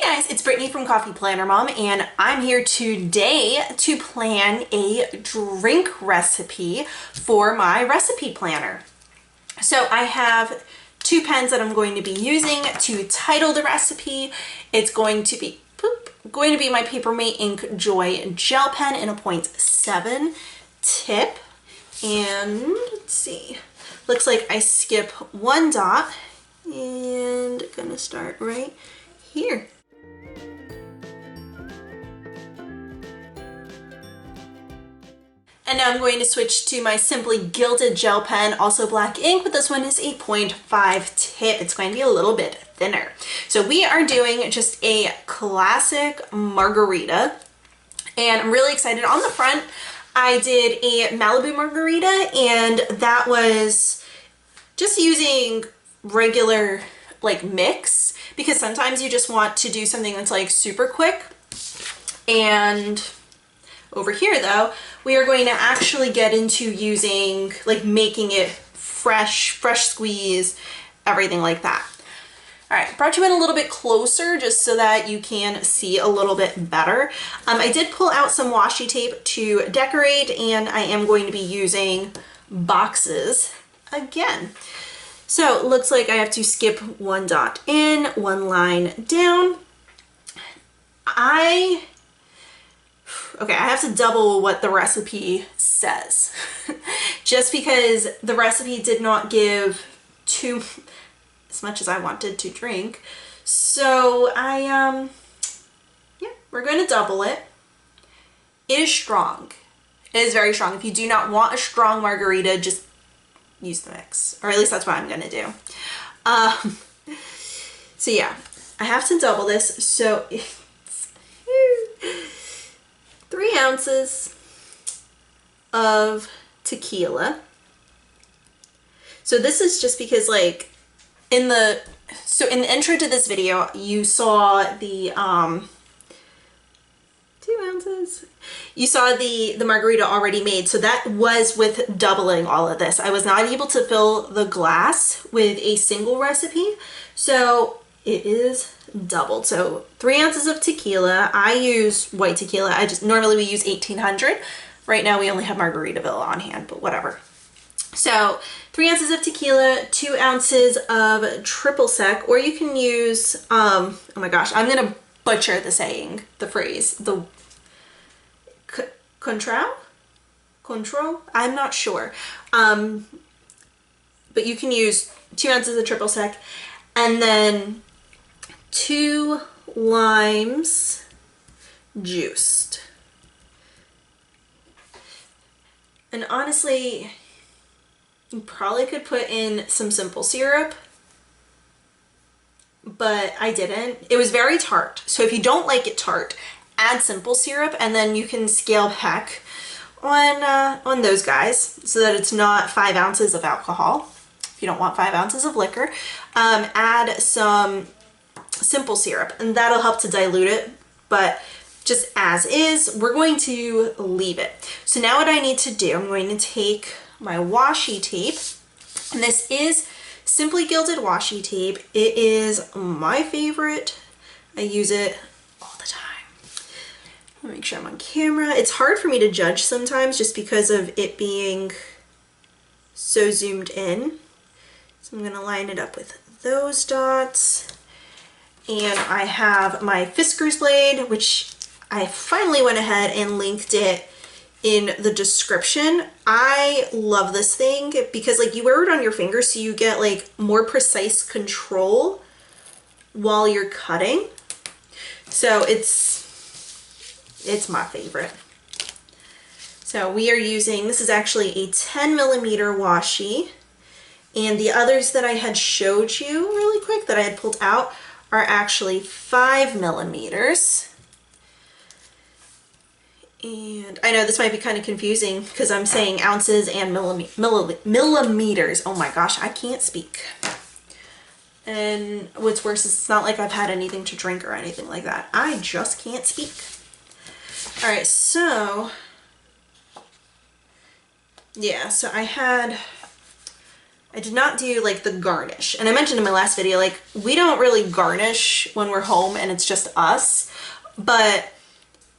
Guys, it's Brittany from Coffee Planner Mom, and I'm here today to plan a drink recipe for my recipe planner. So I have two pens that I'm going to be using to title the recipe. It's going to be my Papermate Ink Joy gel pen in a 0.7 tip. And let's see, looks like I skip one dot and gonna start right here. And now I'm going to switch to my Simply Gilded gel pen, also black ink, but this one is a 0.5 tip. It's going to be a little bit thinner. So we are doing just a classic margarita, and I'm really excited. On the front, I did a Malibu margarita, and that was just using regular like mix, because sometimes you just want to do something that's like super quick. And over here though, we are going to actually get into using, like, making it fresh squeeze, everything like that. All right, brought you in a little bit closer just so that you can see a little bit better. I did pull out some washi tape to decorate, and I am going to be using boxes again. So it looks like I have to skip one dot in, one line down. Okay, I have to double what the recipe says just because the recipe did not give as much as I wanted to drink. So yeah, we're going to double it. It is strong. It is very strong. If you do not want a strong margarita, just use the mix, or at least that's what I'm going to do. So yeah, I have to double this. So 3 ounces of tequila. So this is just because, like, in the intro to this video, you saw the 2 ounces. You saw the margarita already made, so that was with doubling all of this. I was not able to fill the glass with a single recipe, so it is doubled. So 3 ounces of tequila. I use white tequila. Normally we use 1800. Right now we only have Margaritaville on hand, but whatever. So 3 ounces of tequila, 2 ounces of triple sec, or you can use, oh my gosh, I'm gonna butcher the phrase, the Contro? I'm not sure. But you can use 2 ounces of triple sec, and then 2 limes juiced. And honestly, you probably could put in some simple syrup, but I didn't. It was very tart. So if you don't like it tart, add simple syrup, and then you can scale back on those guys so that it's not 5 ounces of alcohol. If you don't want 5 ounces of liquor, add some simple syrup, and that'll help to dilute it. But just as is, we're going to leave it. So now what I need to do, I'm going to take my washi tape, and this is Simply Gilded washi tape. It is my favorite. I use it all the time. I'll make sure I'm on camera. It's hard for me to judge sometimes just because of it being so zoomed in. So I'm gonna line it up with those dots. And I have my Fiskars blade, which I finally went ahead and linked it in the description. I love this thing because, like, you wear it on your fingers so you get like more precise control while you're cutting. So it's my favorite. So we are using, this is actually a 10mm washi, and the others that I had showed you really quick that I had pulled out are actually 5mm. And I know this might be kind of confusing because I'm saying ounces and millimeters. Oh my gosh, I can't speak. And what's worse is it's not like I've had anything to drink or anything like that. I just can't speak. All right, so yeah, so I had I did not do like the garnish. And I mentioned in my last video, like we don't really garnish when we're home and it's just us. But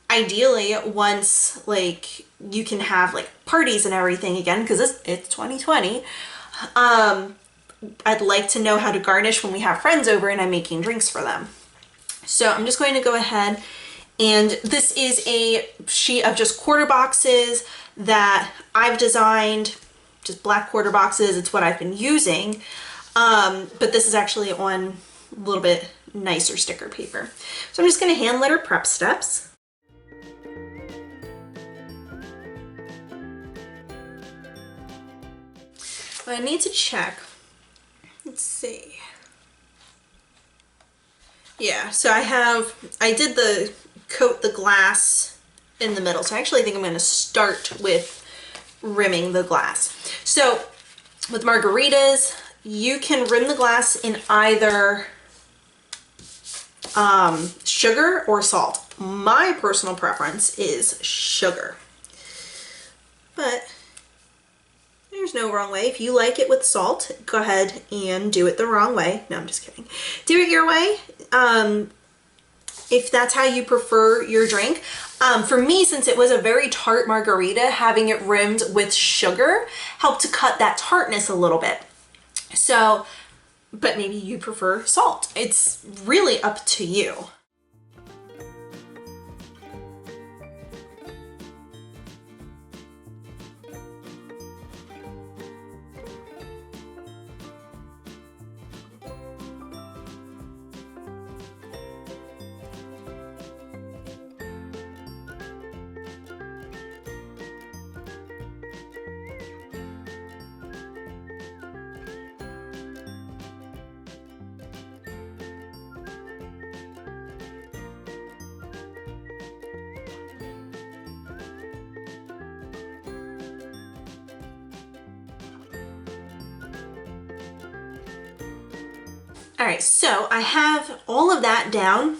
ideally, once like you can have like parties and everything again, because it's 2020, I'd like to know how to garnish when we have friends over and I'm making drinks for them. So I'm just going to go ahead, and this is a sheet of just quarter boxes that I've designed, just black quarter boxes. It's what I've been using, but this is actually on a little bit nicer sticker paper. So I'm just going to hand letter prep steps. I need to check. Let's see. Yeah, so I did the coat the glass in the middle. So I actually think I'm going to start with rimming the glass. So with margaritas, you can rim the glass in either sugar or salt. My personal preference is sugar, but there's no wrong way. If you like it with salt, go ahead and do it the wrong way. No, I'm just kidding. Do it your way. If that's how you prefer your drink. For me, since it was a very tart margarita, having it rimmed with sugar helped to cut that tartness a little bit. So, but maybe you prefer salt. It's really up to you. All right, so I have all of that down.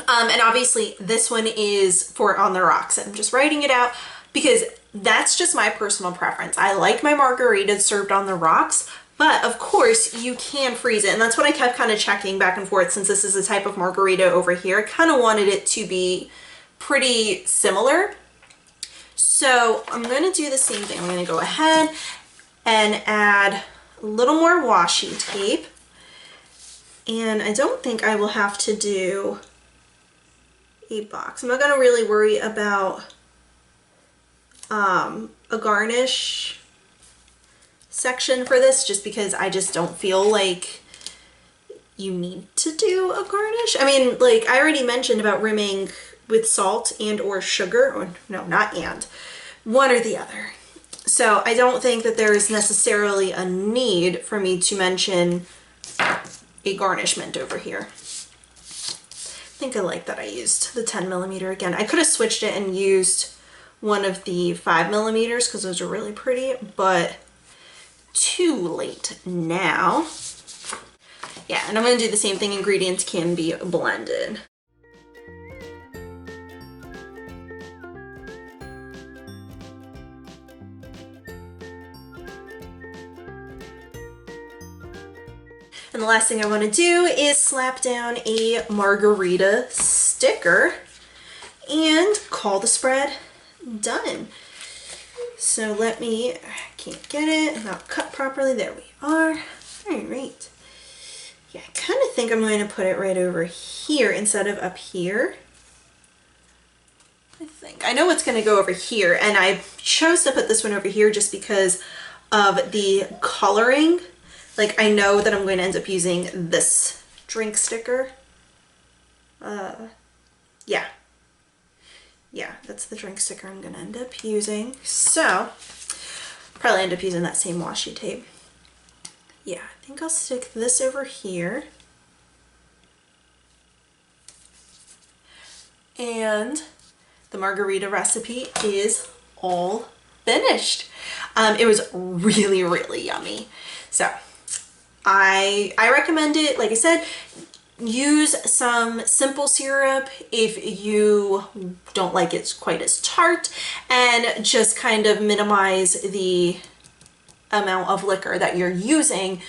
And obviously this one is for on the rocks. I'm just writing it out because that's just my personal preference. I like my margaritas served on the rocks, but of course you can freeze it. And that's what I kept kind of checking back and forth, since this is a type of margarita over here. I kind of wanted it to be pretty similar. So I'm going to do the same thing. I'm going to go ahead and add a little more washi tape. And I don't think I will have to do a box. I'm not going to really worry about a garnish section for this, just because I just don't feel like you need to do a garnish. I mean, like I already mentioned about rimming with salt and or sugar, or no, not and, one or the other. So I don't think that there is necessarily a need for me to mention a garnishment over here. I think I like that I used the 10mm again. I could have switched it and used one of the 5mm because those are really pretty, but too late now. Yeah, and I'm going to do the same thing. Ingredients can be blended. And the last thing I want to do is slap down a margarita sticker and call the spread done. So let me, I can't get it, not cut properly. There we are. All right. Yeah, I kind of think I'm going to put it right over here instead of up here. I think. I know it's going to go over here, and I chose to put this one over here just because of the coloring. Like, I know that I'm going to end up using this drink sticker. Yeah. Yeah, that's the drink sticker I'm going to end up using. So, probably end up using that same washi tape. Yeah, I think I'll stick this over here. And the margarita recipe is all finished. It was really, really yummy. So, I recommend it. Like I said, use some simple syrup if you don't like it quite as tart, and just kind of minimize the amount of liquor that you're using,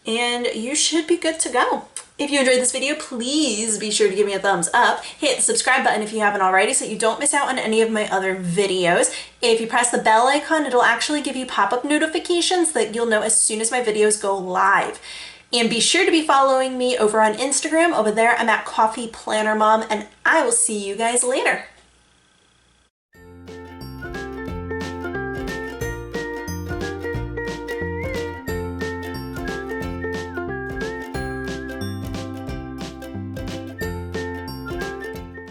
and you should be good to go. If you enjoyed this video, please be sure to give me a thumbs up. Hit the subscribe button if you haven't already so you don't miss out on any of my other videos. If you press the bell icon, it'll actually give you pop-up notifications that you'll know as soon as my videos go live. And be sure to be following me over on Instagram. Over there, I'm at Coffee Planner Mom, and I will see you guys later.